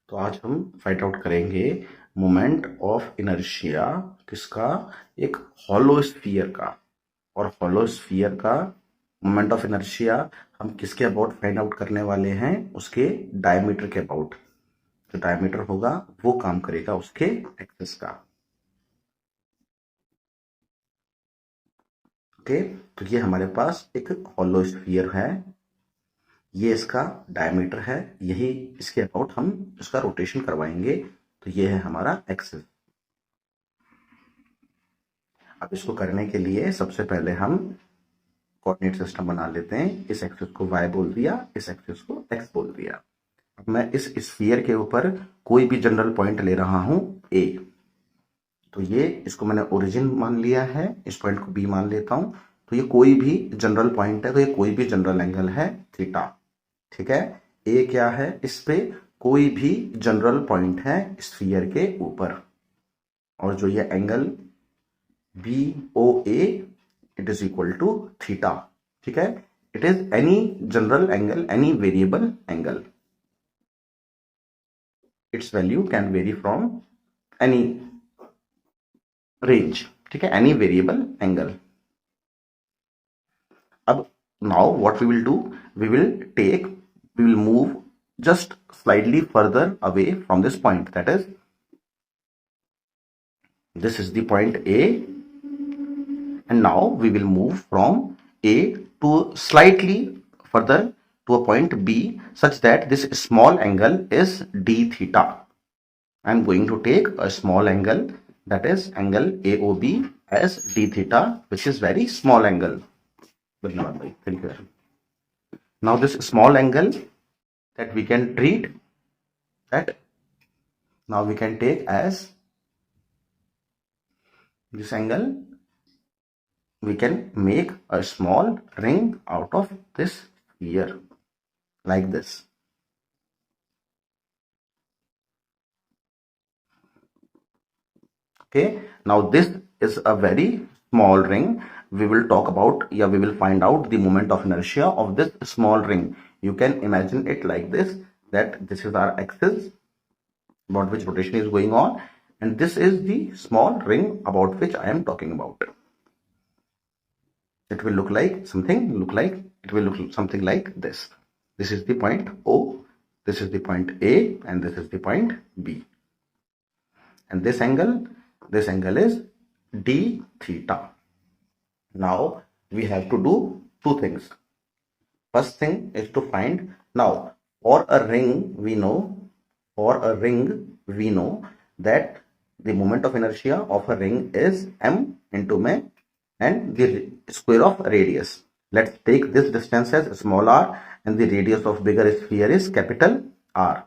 तो आज हम फाइंड आउट करेंगे मोमेंट ऑफ इनर्शिया किसका, एक हॉलो स्फीयर का। और हॉलो स्फीयर का मोमेंट ऑफ इनर्शिया हम किसके अबाउट फाइंड आउट करने वाले हैं, उसके डायमीटर के अबाउट। जो डायमीटर होगा वो काम करेगा उसके एक्सिस का। ओके, तो ये हमारे पास एक हॉलो स्फीयर है, ये इसका डायमीटर है, यही इसके अबाउट हम इसका रोटेशन करवाएंगे। तो ये है हमारा एक्सिस। अब इसको करने के लिए सबसे पहले हम कोऑर्डिनेट सिस्टम बना लेते हैं। इस एक्सिस को y बोल दिया, इस एक्सिस को x बोल दिया। अब मैं इस स्फीयर के ऊपर कोई भी जनरल पॉइंट ले रहा हूं a। तो ये इसको मैंने ओरिजिन मान लिया है, इस पॉइंट को b मान लेता हूं। तो ये कोई भी जनरल पॉइंट है, तो ये कोई भी जनरल एंगल है थीटा। ठीक है, a क्या है, इस पे कोई भी जनरल पॉइंट है स्फीयर के ऊपर। और जो ये angle BOA it is equal to theta. ठीक है, it is any general angle, any variable angle. Its value can vary from any range. ठीक है, एनी वेरिएबल एंगल। अब now what we will do, we will move just slightly further away from this point, that is this is the point A, and now we will move from A to slightly further to a point B such that this small angle is d theta. I am going to take a small angle, that is angle AOB, as d theta, which is very small angle. Thank you. Now this small angle that we can treat, that now we can take as this angle, we can make a small ring out of this sphere like this. Okay, now this is a very small ring. We will talk about, we will find out the moment of inertia of this small ring. You can imagine it like this, that this is our axis about which rotation is going on, and this is the small ring about which I am talking about. It will look like something like this. This is the point O, this is the point A, and this is the point B. And this angle is d theta. Now we have to do two things. First thing is to find, now for a ring we know that the moment of inertia of a ring is m into m and the square of radius. Let's take this distance as small r and the radius of bigger sphere is capital R.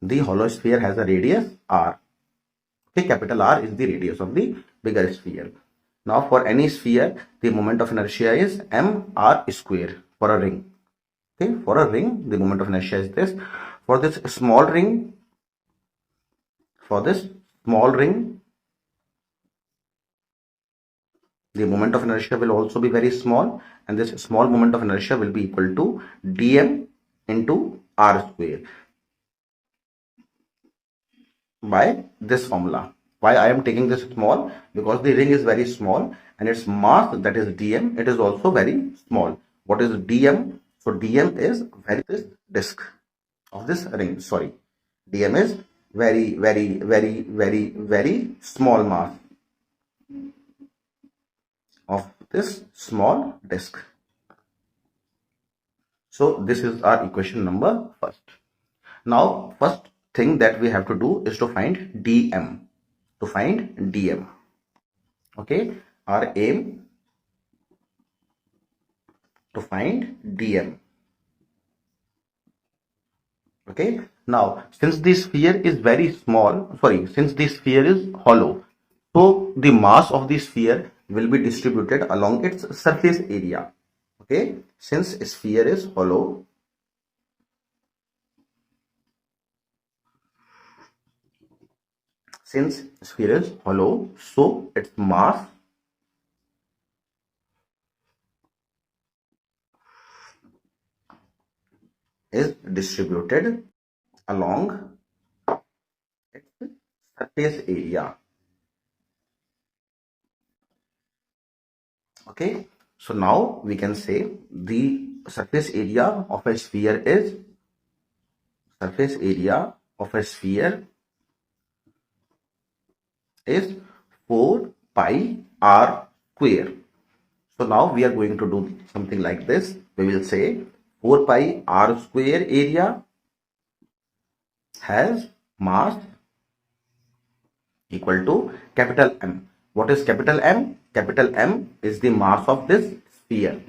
The hollow sphere has a radius r. Okay, capital R is the radius of the bigger sphere. Now for any sphere, the moment of inertia is mr square for a ring. Okay, for a ring, the moment of inertia is this. For this small ring, the moment of inertia will also be very small, and this small moment of inertia will be equal to dm into r square by this formula. Why I am taking this small? Because the ring is very small and its mass, that is dm, it is also very small. What is dm? So dm is this disk of this ring. Sorry, dm is very small mass of this small disk. So this is our equation number first. Now first thing that we have to do is to find dm. Okay, our aim to find dm. Okay, now since this sphere is very small, since this sphere is hollow, so the mass of the sphere will be distributed along its surface area. Okay, since sphere is hollow, so its mass is distributed along its surface area. Okay, so now we can say the surface area of a sphere is surface area of a sphere is 4 pi r square. So now we are going to do something like this. We will say 4 pi r square area has mass equal to capital M. What is capital M? Capital M is the mass of this sphere,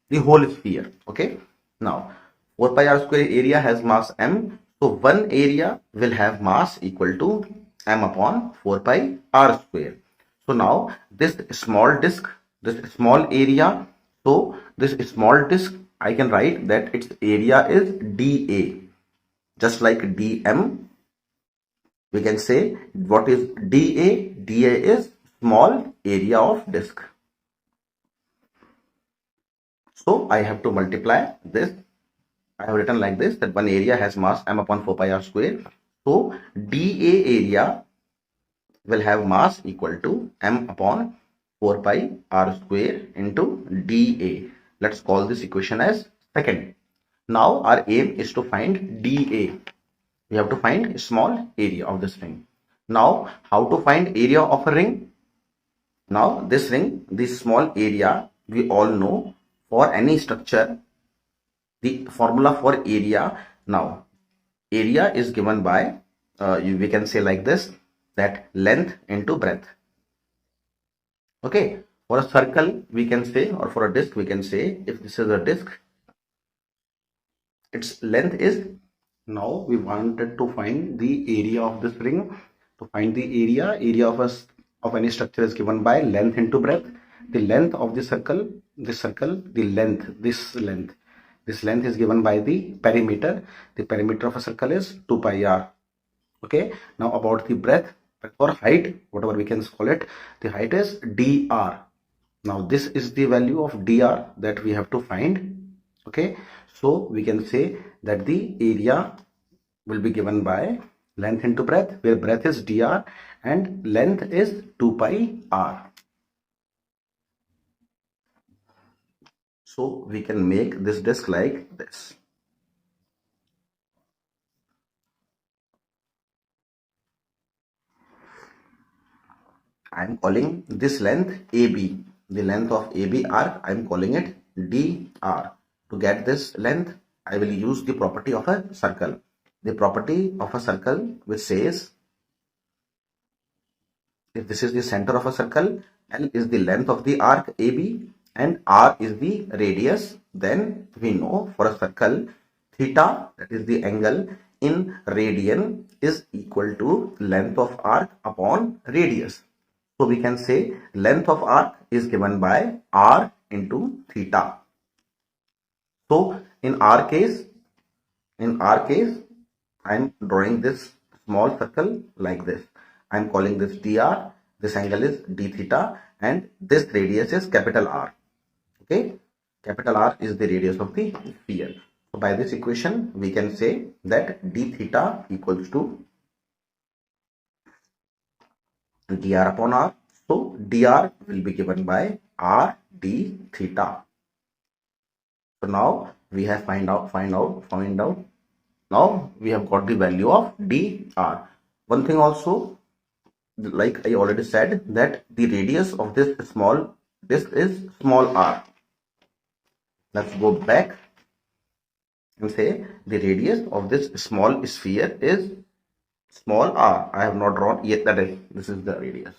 the whole sphere. Okay. Now 4 pi r square area has mass M. So one area will have mass equal to M upon 4 pi r square. So now this small disk, this small area, so this small disk, I can write that its area is dA. Just like dm, we can say what is dA? dA is small area of disk. So I have to multiply this. I have written like this, that one area has mass M upon 4 pi r square. So dA area will have mass equal to M upon 4 pi r square into dA. Let's call this equation as second. Now our aim is to find dA. We have to find a small area of this ring. Now how to find area of a ring? Now this ring, this small area, we all know for any structure, the formula for area. Now area is given by, we can say like this, that length into breadth. Okay, for a circle we can say, or for a disk we can say, if this is a disk, its length is, now we wanted to find the area of this ring. To find the area of any structure is given by length into breadth. The length of the circle, the length, this length is given by the perimeter. The perimeter of a circle is 2 pi r. Okay, now about the breadth or height, whatever we can call it, the height is dr. Now this is the value of dr that we have to find. Okay, so we can say that the area will be given by length into breadth, where breadth is dr and length is 2 pi r. So we can make this disk like this. I am calling this length AB. The length of AB arc, I am calling it dr. To get this length, I will use the property of a circle. The property of a circle which says, if this is the center of a circle, L is the length of the arc AB and R is the radius, then we know for a circle, theta, that is the angle in radian, is equal to length of arc upon radius. So we can say length of arc is given by R into theta. So in our case, I am drawing this small circle like this. I am calling this dr. This angle is d theta, and this radius is capital R. Okay, capital R is the radius of the sphere. So by this equation, we can say that d theta equals to dr upon R. So dr will be given by r d theta. So now we have find out. Now we have got the value of dr. One thing also, like I already said, that the radius of this small disk is small r. Let's go back and say the radius of this small sphere is small r. I have not drawn yet, that is, this is the radius.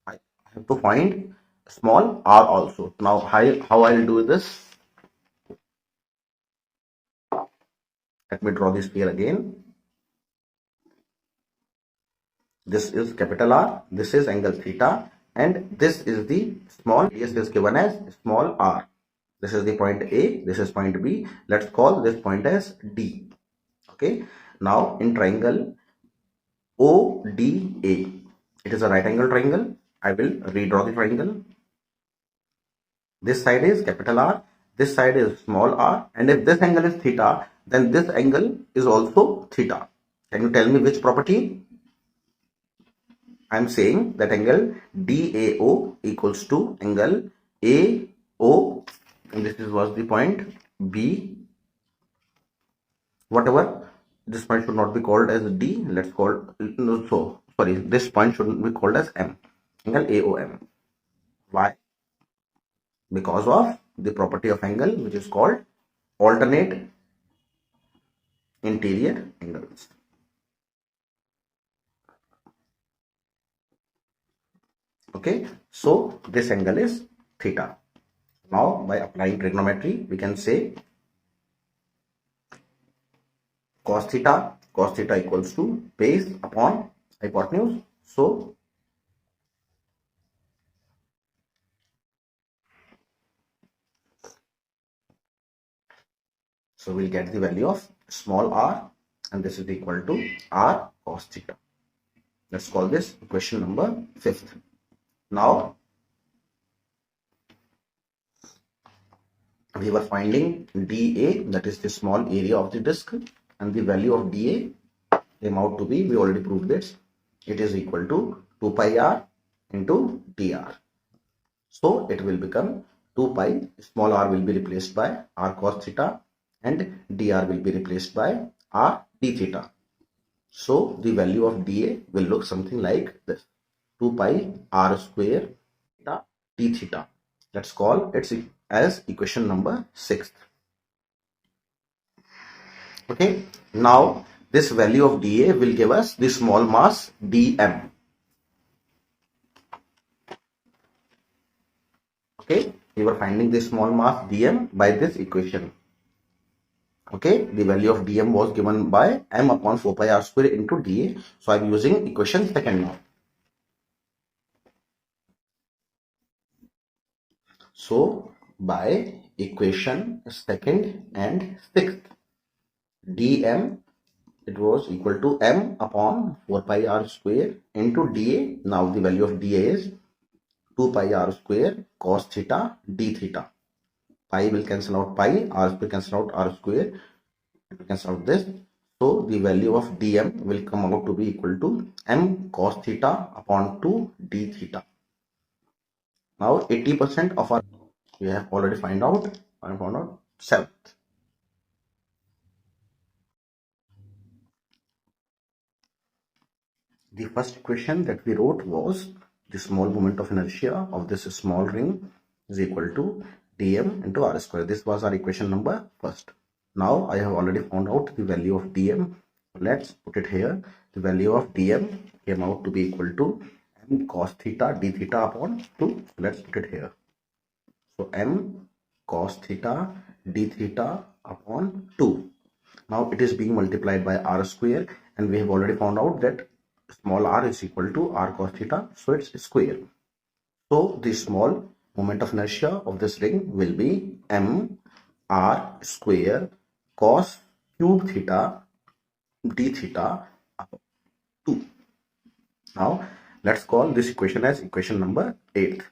I have to find small r also. Now how I will do this? Let me draw this sphere again. This is capital R, this is angle theta, and this is the small radius is given as small r. This is the point A, this is point B. Let's call this point as D. Okay. Now in triangle ODA, it is a right angle triangle. I will redraw the triangle. This side is capital R, this side is small r, and if this angle is theta, then this angle is also theta. Can you tell me which property? I'm saying that angle DAO equals to angle AO, and this was the point B. Whatever, this point should not be called as D. Let's call, no, so sorry, this point should be called as M. Angle AOM. Why? Because of the property of angle which is called alternate interior angles. Okay, so this angle is theta. Now by applying trigonometry, we can say cos theta equals to base upon hypotenuse. So we'll get the value of small r, and this is equal to r cos theta. Let's call this equation number 5th. Now we were finding dA, that is the small area of the disk, and the value of dA came out to be, we already proved this, it is equal to 2 pi r into dr. So it will become 2 pi, small r will be replaced by r cos theta and dr will be replaced by r d theta. So the value of dA will look something like this, 2 pi r square theta d theta. Let's call it as equation number 6th. Okay, now this value of dA will give us the small mass dm. Okay, we were finding the small mass dm by this equation. Okay, the value of dm was given by m upon 4 pi r square into dA. So I'm using equation 2nd now. So by equation 2nd and 6th, dm, it was equal to m upon 4 pi r square into dA. Now the value of dA is 2 pi r square cos theta d theta. Pi will cancel out pi, r square cancel out r square, cancel out this. So the value of dm will come out to be equal to m cos theta upon 2 d theta. Now 80% of our, we have already found out 7th. The first equation that we wrote was the small moment of inertia of this small ring is equal to dm into r square. This was our equation number 1st. Now I have already found out the value of dm. Let's put it here. The value of dm came out to be equal to m cos theta d theta upon 2. Let's put it here. So m cos theta d theta upon 2. Now it is being multiplied by r square, and we have already found out that small r is equal to r cos theta, so it's square. So the small moment of inertia of this ring will be m r square cos cube theta d theta upon 2. Now let's call this equation as equation number 8th.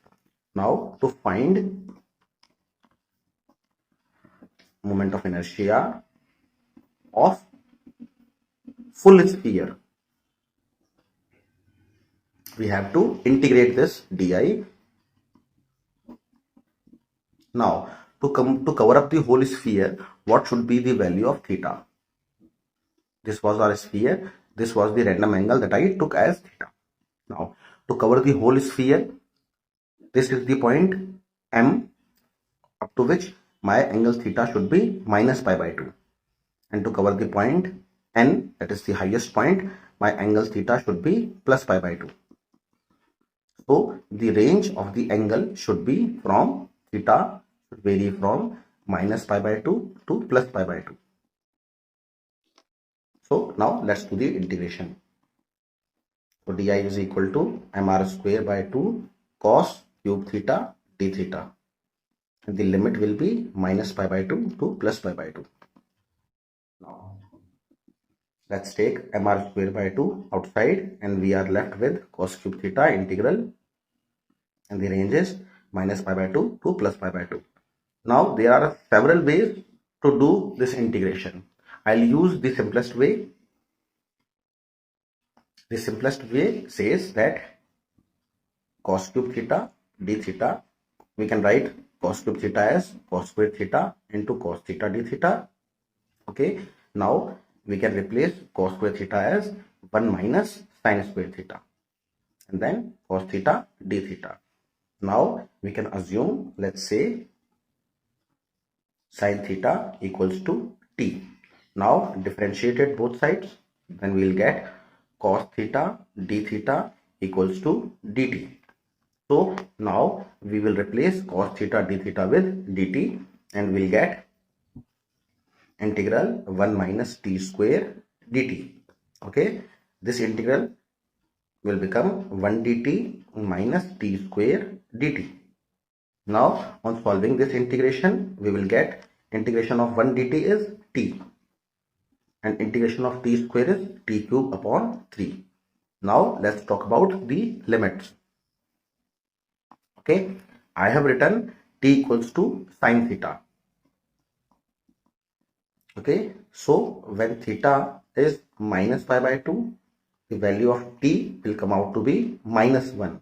Now to find moment of inertia of full sphere, we have to integrate this di. Now to cover up the whole sphere, what should be the value of theta? This was our sphere, this was the random angle that I took as theta. Now to cover the whole sphere, this is the point M up to which my angle theta should be minus pi by 2, and to cover the point N, that is the highest point, my angle theta should be plus pi by 2. So the range of the angle should be from theta, should vary from minus pi by 2 to plus pi by 2. So now let's do the integration. So di is equal to mr square by 2 cos cube theta d theta, and the limit will be minus pi by 2 to plus pi by 2. Now let's take mr square by 2 outside, and we are left with cos cube theta integral, and the range is minus pi by 2 to plus pi by 2. Now there are several ways to do this integration. I'll use the simplest way. The simplest way says that cos cube theta d theta, we can write cos cube theta as cos square theta into cos theta d theta. Okay, now we can replace cos square theta as 1 minus sin square theta, and then cos theta d theta. Now we can assume, let's say, sin theta equals to t. Now differentiated both sides, then we will get cos theta d theta equals to dt. So now we will replace cos theta d theta with dt, and we'll get integral 1 minus t square dt. Okay, this integral will become 1 dt minus t square dt. Now on solving this integration, we will get integration of 1 dt is t, and integration of t square is t cube upon 3. Now let's talk about the limits. Okay, I have written t equals to sin theta. Okay, so when theta is minus pi by 2, the value of t will come out to be minus 1,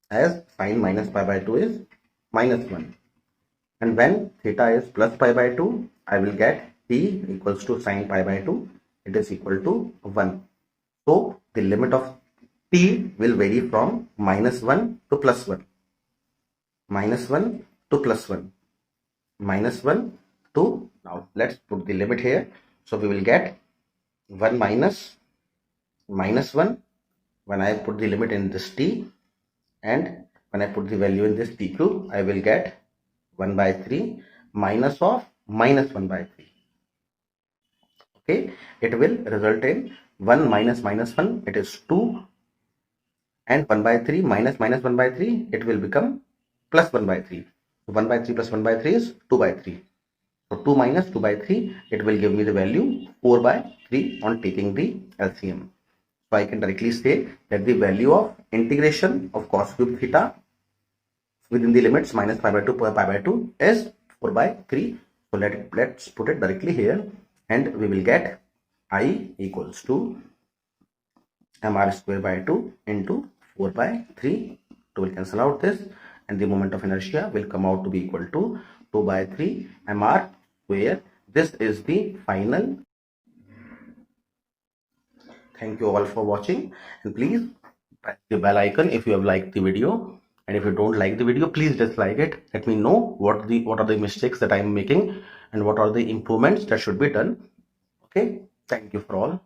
as sin minus pi by 2 is minus 1. And when theta is plus pi by 2, I will get t equals to sin pi by 2, it is equal to 1. So the limit of t will vary from minus 1 to plus 1, minus 1 to plus 1, minus 1 to, now let's put the limit here. So we will get 1 minus minus 1 when I put the limit in this t, and when I put the value in this t cube, I will get 1 by 3 minus of minus 1 by 3. Okay, it will result in 1 minus minus 1, it is 2, and 1 by 3 minus minus 1 by 3, it will become plus 1 by 3. So 1 by 3 plus 1 by 3 is 2 by 3. So 2 minus 2 by 3, it will give me the value 4 by 3 on taking the LCM. So I can directly say that the value of integration of cos cube theta within the limits minus pi by 2 pi by 2 is 4 by 3. So let's put it directly here, and we will get I equals to mr square by 2 into 4 by 3. 2 will cancel out this, and the moment of inertia will come out to be equal to 2 by 3 mr square. This is the final. Thank you all for watching, and please press the bell icon if you have liked the video, and if you don't like the video, please dislike it. Let me know what are the mistakes that I am making and what are the improvements that should be done. Okay, thank you for all.